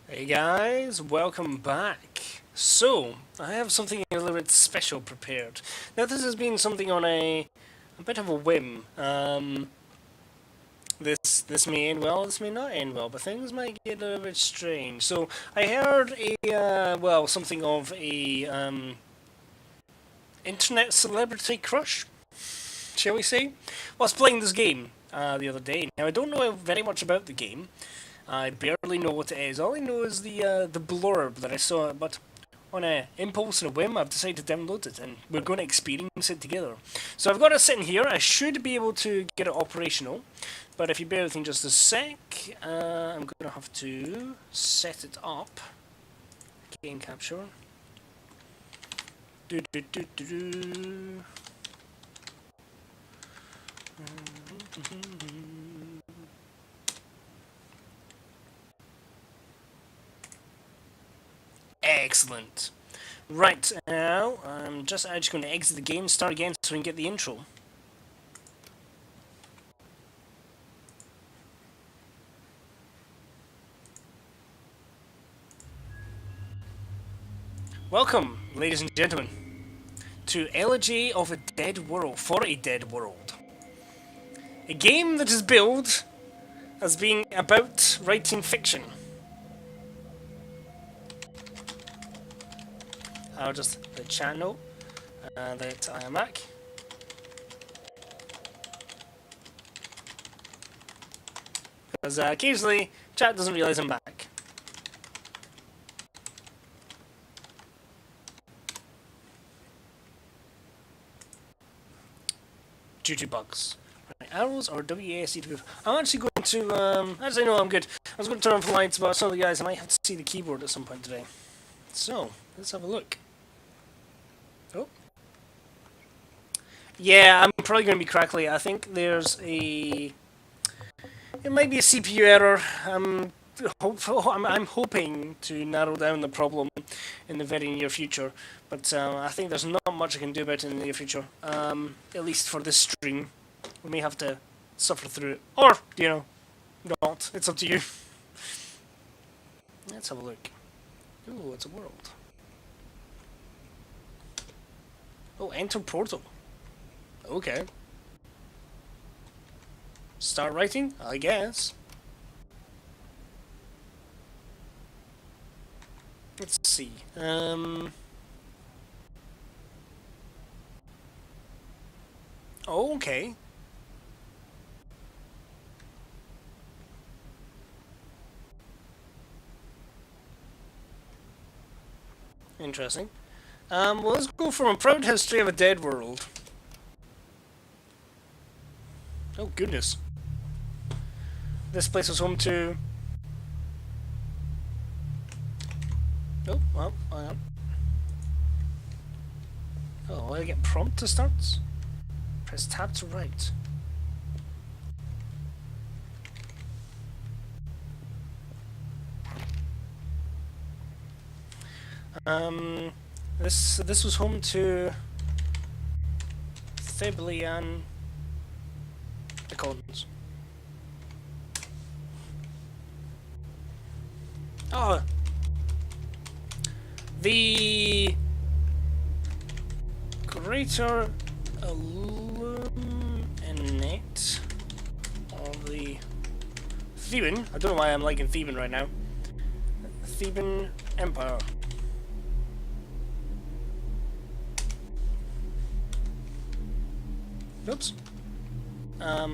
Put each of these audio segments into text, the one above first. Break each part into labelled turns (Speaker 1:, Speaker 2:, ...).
Speaker 1: Hey guys, welcome back. So, I have something a little bit special prepared. Now, this has been something on a bit of a whim. This may end well, this may not end well, but things might get a little bit strange. So, I heard something of a internet celebrity crush, shall we say? Whilst playing this game the other day. Now, I don't know very much about the game. I barely know what it is. All I know is the blurb that I saw, but on a impulse and a whim, I've decided to download it, and we're going to experience it together. So I've got it sitting here. I should be able to get it operational, but if you bear with me just a sec, I'm going to have to set it up. Game capture. Do do do do do. Excellent. Right, now I'm just actually going to exit the game, start again so we can get the intro. Welcome, ladies and gentlemen, to Elegy of a Dead World, for a Dead World. A game that is billed as being about writing fiction. I'll just the channel that I am back. Because occasionally chat doesn't realise I'm back. Due to bugs. Right, arrows or WASD to move. I'm actually going to, actually no, I'm good. I was going to turn off the lights, but some of the guys, I might have to see the keyboard at some point today. So, let's have a look. Oh. Yeah, I'm probably going to be crackly. I think there's a... It might be a CPU error. I'm hoping to narrow down the problem in the very near future, but I think there's not much I can do about it in the near future. At least for this stream, we may have to suffer through it, or not. It's up to you. Let's have a look. Ooh, it's a world. Oh, enter portal. Okay. Start writing, I guess. Let's see. Oh, okay. Interesting. Well, let's go from a proud history of a dead world. Oh, goodness. This place was home to... Oh, well, hang on. Oh, I get prompt to start? Press tab to write. This was home to Theblian Accordance. Oh, the greater illuminate of the Theban. I don't know why I'm liking Theban right now. Theban Empire. Oops. Ah.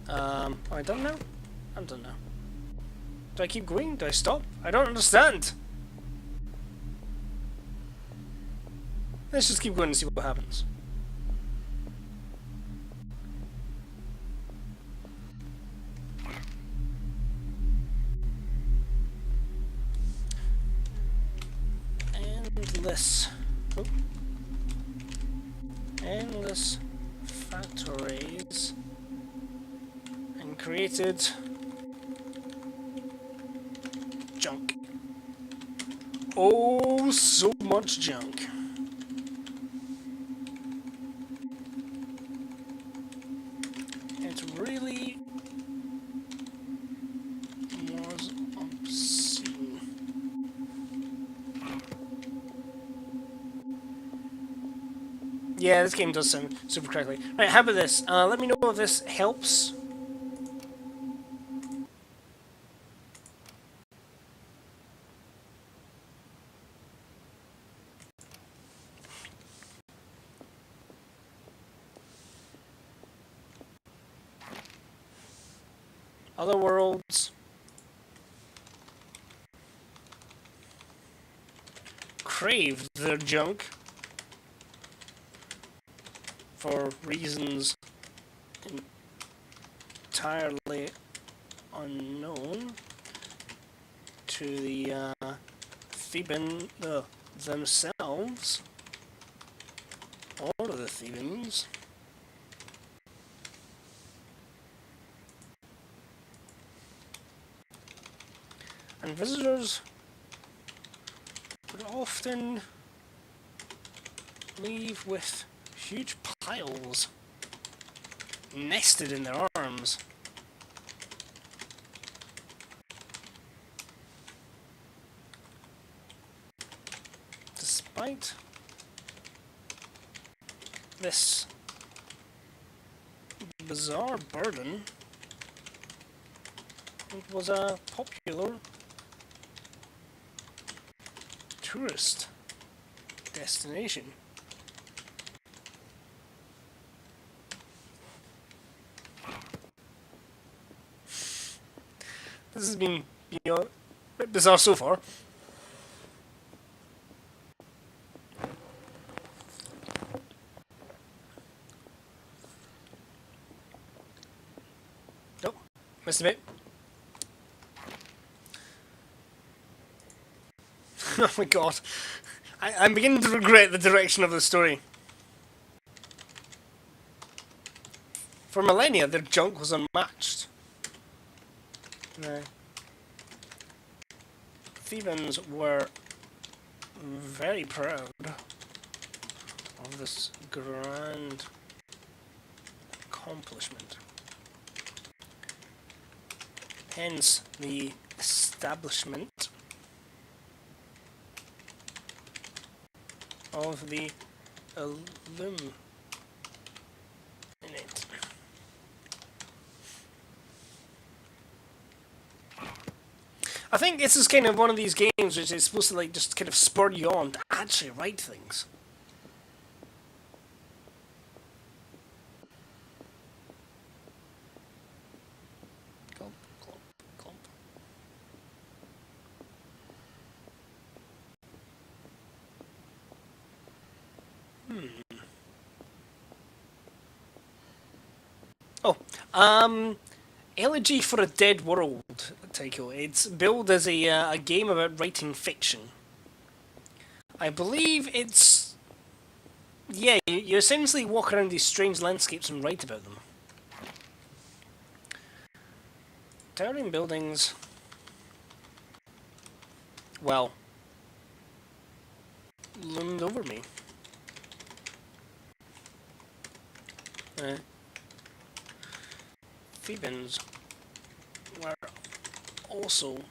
Speaker 1: Am I done now? I'm done now. Do I keep going? Do I stop? I don't understand. Let's just keep going and see what happens. Endless. Oh. Endless factories. And created junk. Oh, so much junk. Yeah, this game does sound super crackly. Right, how about this? Let me know if this helps. Other worlds. Crave their junk for reasons entirely unknown to the Theban themselves, or the Thebans. And visitors would often leave with huge piles nested in their arms. Despite this bizarre burden, it was a popular tourist destination. This has been, a bit bizarre so far. Nope, missed a bit. Oh my god. I'm beginning to regret the direction of the story. For millennia, their junk was unmatched. The Thebans were very proud of this grand accomplishment. Hence, the establishment of the Illuminate. I think this is kind of one of these games which is supposed to like just kind of spur you on to actually write things. Clump, clump, clump. Oh, Elegy for a Dead World, Tycho. It's billed as a game about writing fiction. I believe it's... Yeah, you essentially walk around these strange landscapes and write about them. Towering buildings... well... loomed over me. Thebans were also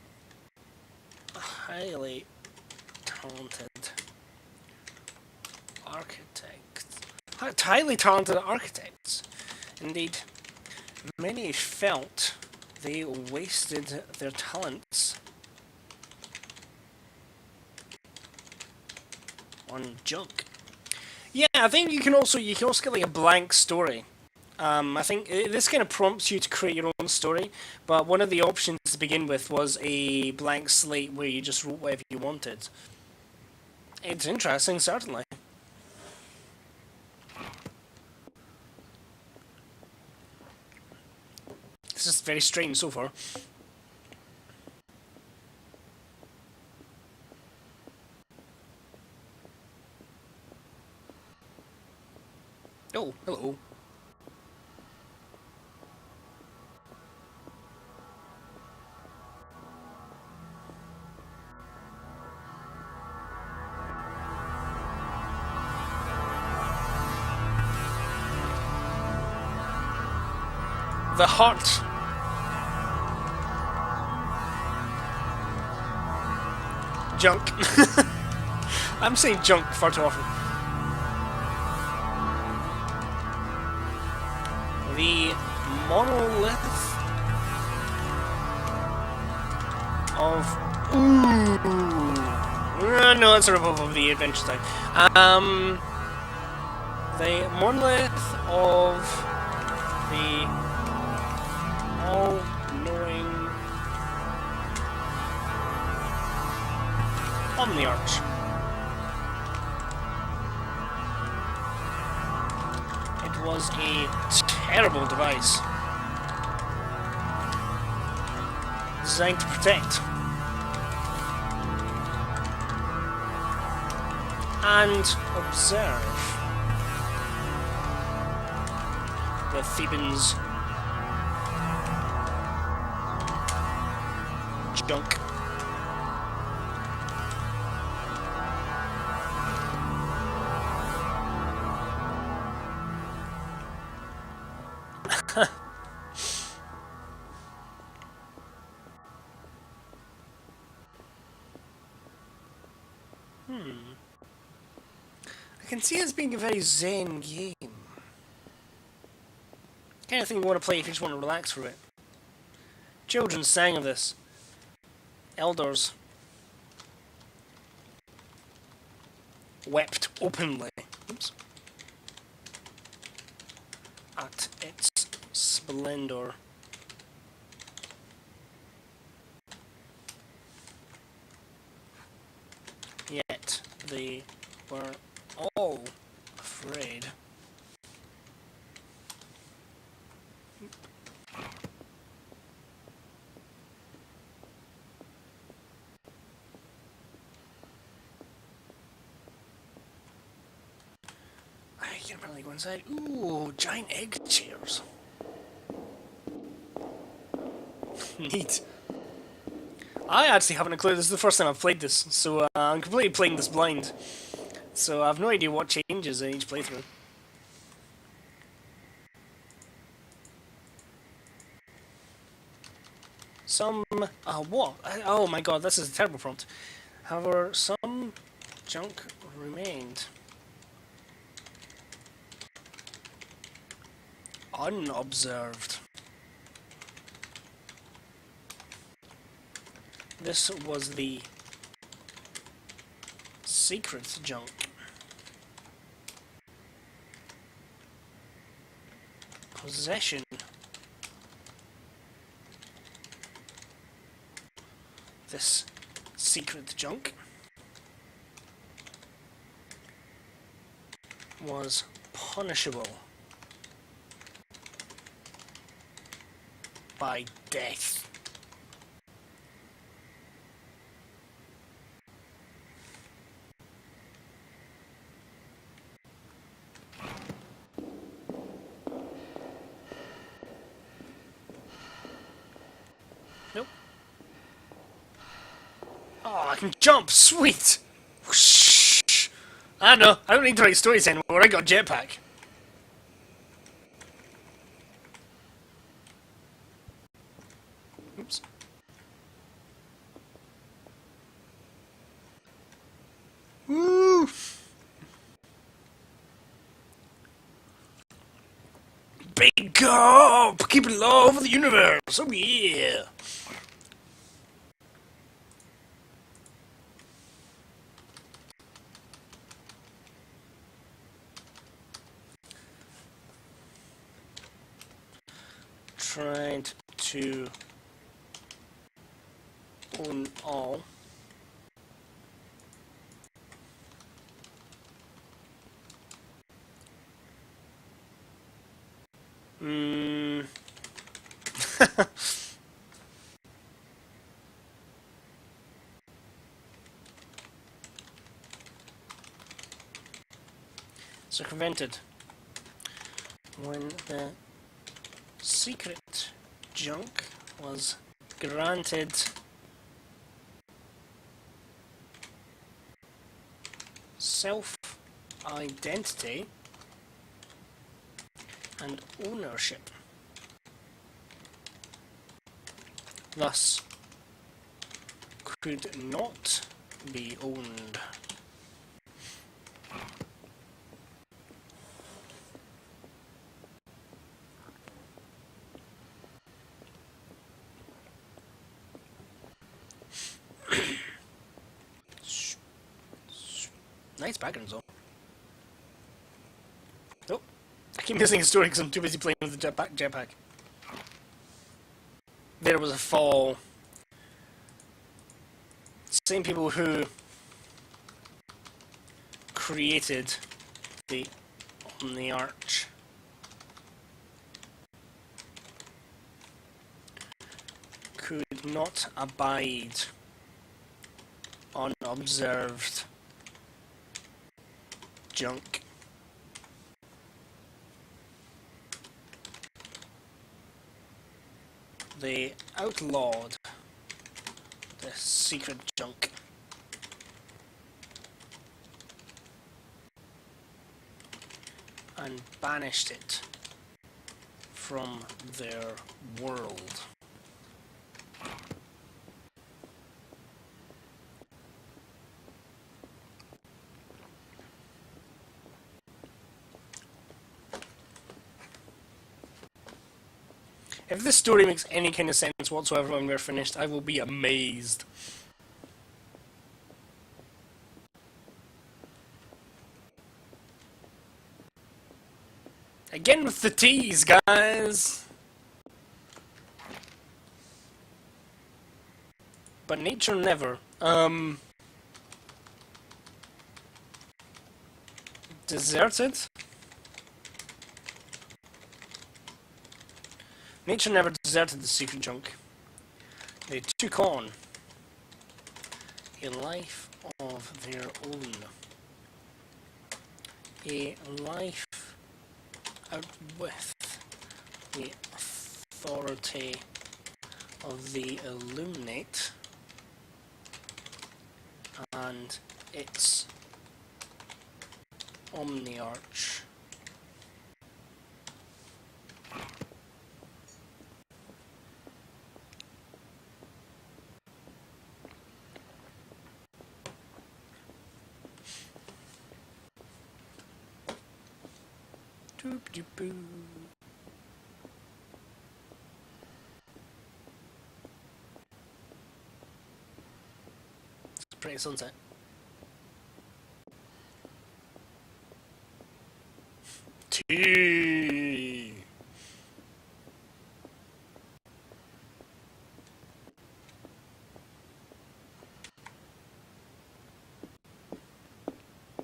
Speaker 1: highly talented architects. Highly talented architects. Indeed, many felt they wasted their talents on junk. Yeah, I think you can also get like a blank story. I think this kind of prompts you to create your own story, but one of the options to begin with was a blank slate where you just wrote whatever you wanted. It's interesting, certainly. It's just very strange so far. Oh, hello. The heart. Junk. I'm saying junk far too often. the monolith of... Ooh. No, it's a ripoff of the Adventure Time. The monolith of the all-knowing Omniarch. It was a terrible device designed to protect and observe the Thebans' junk. I can see it as being a very zen game. Kind of thing you want to play if you just want to relax through it. Children sang of this. Elders wept openly. Oops. At its splendor. Yet they were all afraid. I can apparently go inside. Ooh, giant egg chairs. Neat. I actually haven't a clue. This is the first time I've played this, so I'm completely playing this blind. So I have no idea what changes in each playthrough. Some... what? Oh my god, this is a terrible prompt. However, some junk remained. Unobserved. This was the secret junk. Possession. This secret junk was punishable by death. Nope. Oh, I can jump! Sweet! Whoosh. I know, I don't need to write stories anymore, I got jetpack. Oops. Woo! Big up! Keep it low for the universe! Oh yeah! Tried to own all. Circumvented. When the secret junk was granted self-identity and ownership, thus could not be owned. Nice backgrounds though. Oh, I keep missing a story because I'm too busy playing with the jetpack. There was a fall. Same people who created the Arch could not abide unobserved junk. They outlawed the secret junk. And banished it from their world. If this story makes any kind of sense whatsoever when we're finished, I will be amazed. Again with the teas, guys! But nature never. Deserted? Nature never deserted the secret junk. They took on a life of their own. A life out with the authority of the Illuminate and its Omniarch. Doop-de-boo. It's a pretty sunset. Tea.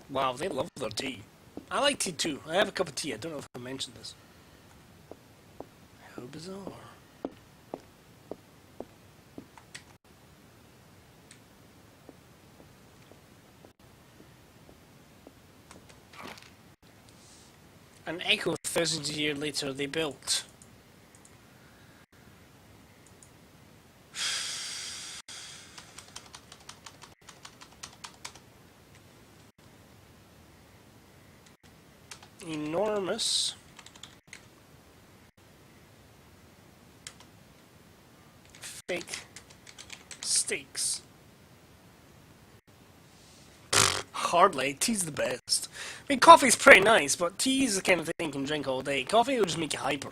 Speaker 1: Wow, they love their tea. I like tea too. I have a cup of tea. I don't know if I mentioned this. How bizarre. An echo thousands of years later they built. Enormous fake steaks. Hardly. Tea's the best. I mean, coffee's pretty nice, but tea is the kind of thing you can drink all day. Coffee will just make you hyper.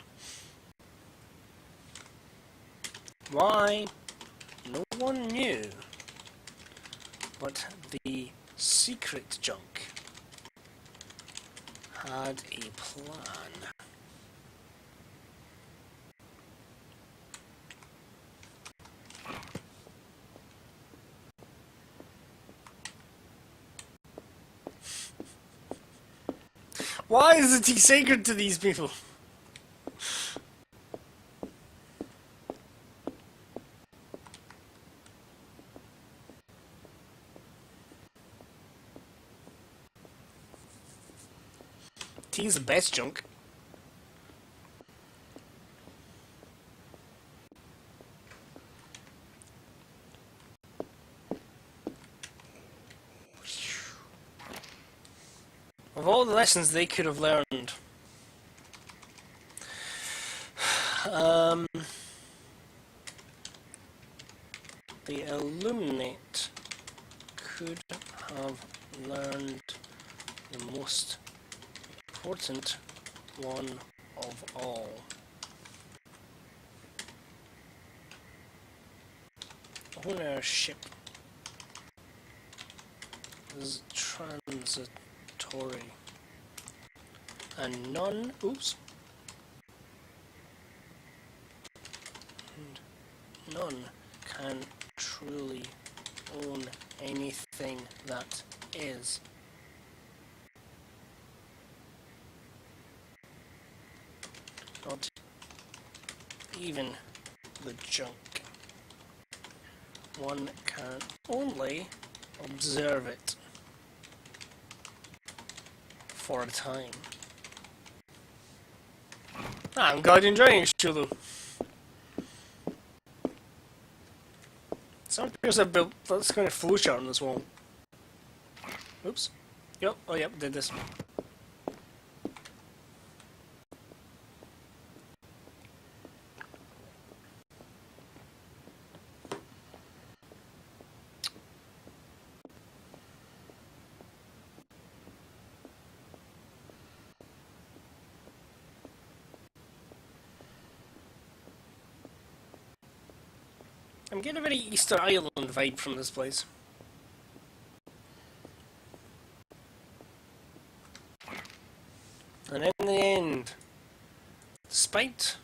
Speaker 1: Why? No one knew. But the secret junk had a plan. Why is the tea sacred to these people? Tea's the best junk. Of all the lessons they could have learned, the Illuminate could have learned the most important one of all. Ownership is transitory, and none, oops, and none can truly own anything that is. Not even the junk. One can only observe it for a time. I'm glad you're enjoying it, Shulu. So here's a build. Let's kind of flowchart on this wall. Oops. Yep. Oh, yep. Did this. I'm getting a very Easter Island vibe from this place. And in the end, despite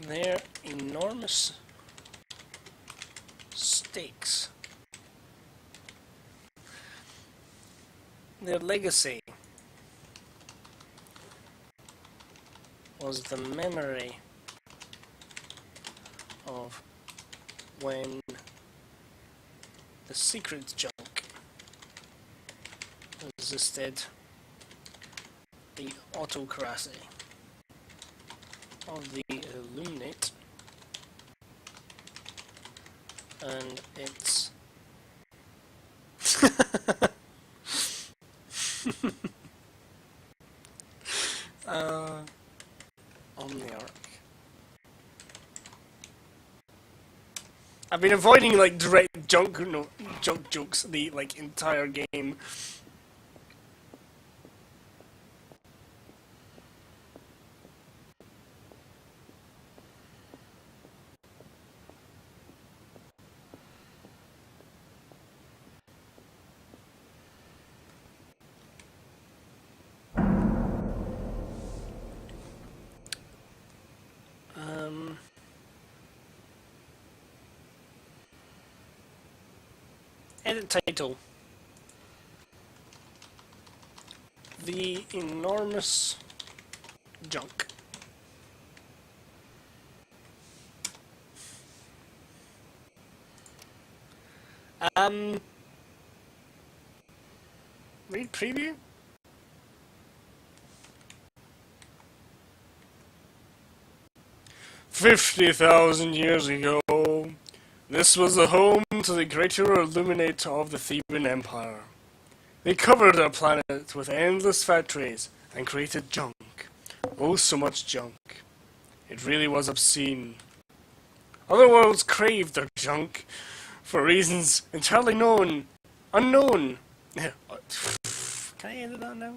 Speaker 1: their enormous stakes, their legacy was the memory of when the secret junk resisted the autocracy of the Illuminate and its on the arc. I've been avoiding like direct junk jokes the like entire game. Edit title. The enormous junk. Read preview? $50,000 years ago, this was the home to the greater Illuminate of the Theban Empire. They covered their planet with endless factories and created junk. Oh, so much junk. It really was obscene. Other worlds craved their junk for reasons entirely unknown. Can I end that now?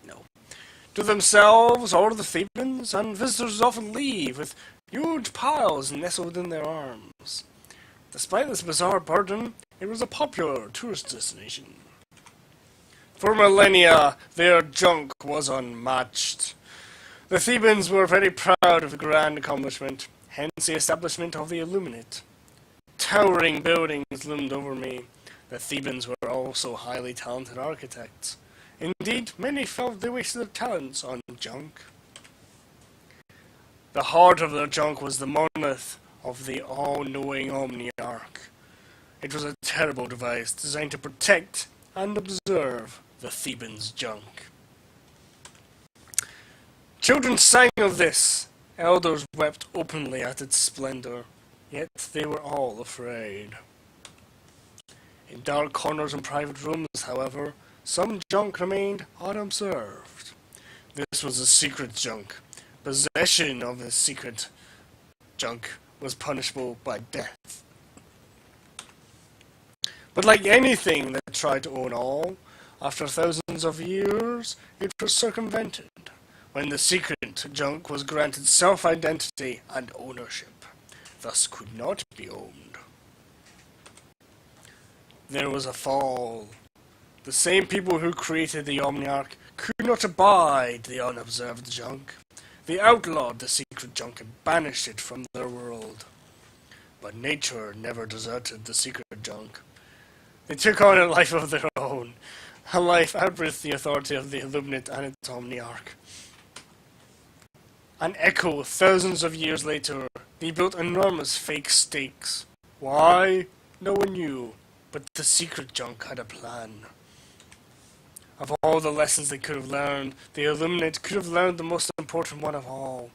Speaker 1: No. To themselves or the Thebans, and visitors often leave with huge piles nestled in their arms. Despite this bizarre burden, it was a popular tourist destination. For millennia, their junk was unmatched. The Thebans were very proud of the grand accomplishment, hence the establishment of the Illuminate. Towering buildings loomed over me. The Thebans were also highly talented architects. Indeed, many felt they wasted their talents on junk. The heart of their junk was the monolith of the all-knowing Omniarch. It was a terrible device designed to protect and observe the Thebans' junk. Children sang of this. Elders wept openly at its splendor, yet they were all afraid. In dark corners and private rooms, however, some junk remained unobserved. This was a secret junk. Possession of the secret junk was punishable by death. But like anything that tried to own all, after thousands of years, it was circumvented, when the secret junk was granted self-identity and ownership, thus could not be owned. there was a fall. The same people who created the Omniarch could not abide the unobserved junk. They outlawed the secret junk and banished it from their world. But nature never deserted the secret junk. They took on a life of their own, a life outwith the authority of the Illuminate and its Omniarch. An echo thousands of years later, they built enormous fake stakes. Why? No one knew, but the secret junk had a plan. Of all the lessons they could have learned, the Illuminate could have learned the most important one of all.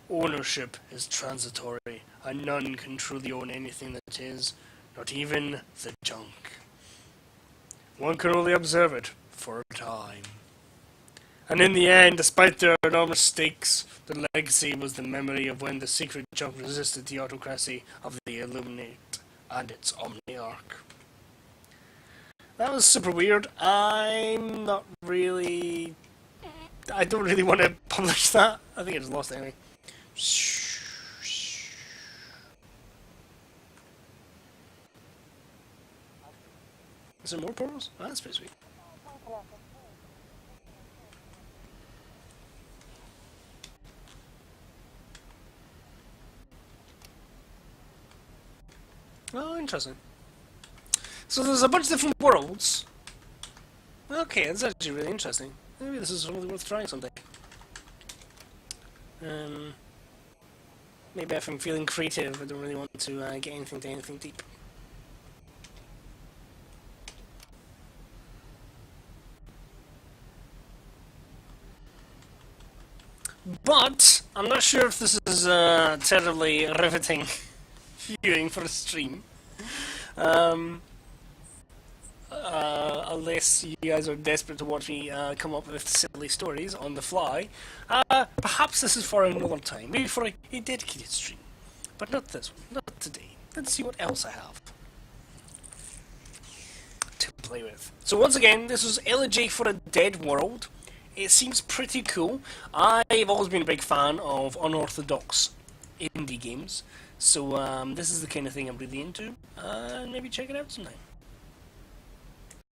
Speaker 1: Ownership is transitory, and none can truly own anything that is, not even the junk. One can only observe it for a time. And in the end, despite their enormous stakes, their legacy was the memory of when the secret junk resisted the autocracy of the Illuminate and its Omniarch. That was super weird. I don't really want to publish that. I think I just lost it anyway. Is there more portals? Oh, that's pretty sweet. Oh, interesting. So there's a bunch of different worlds. Okay, that's actually really interesting. Maybe this is really worth trying someday. Maybe if I'm feeling creative, I don't really want to get anything deep. But I'm not sure if this is terribly riveting viewing for a stream. Unless you guys are desperate to watch me come up with silly stories on the fly. Perhaps this is for another time, maybe for a dedicated stream. But not this one, not today. Let's see what else I have to play with. So once again, this is Elegy for a Dead World. It seems pretty cool. I've always been a big fan of unorthodox indie games. So this is the kind of thing I'm really into. Maybe check it out sometime.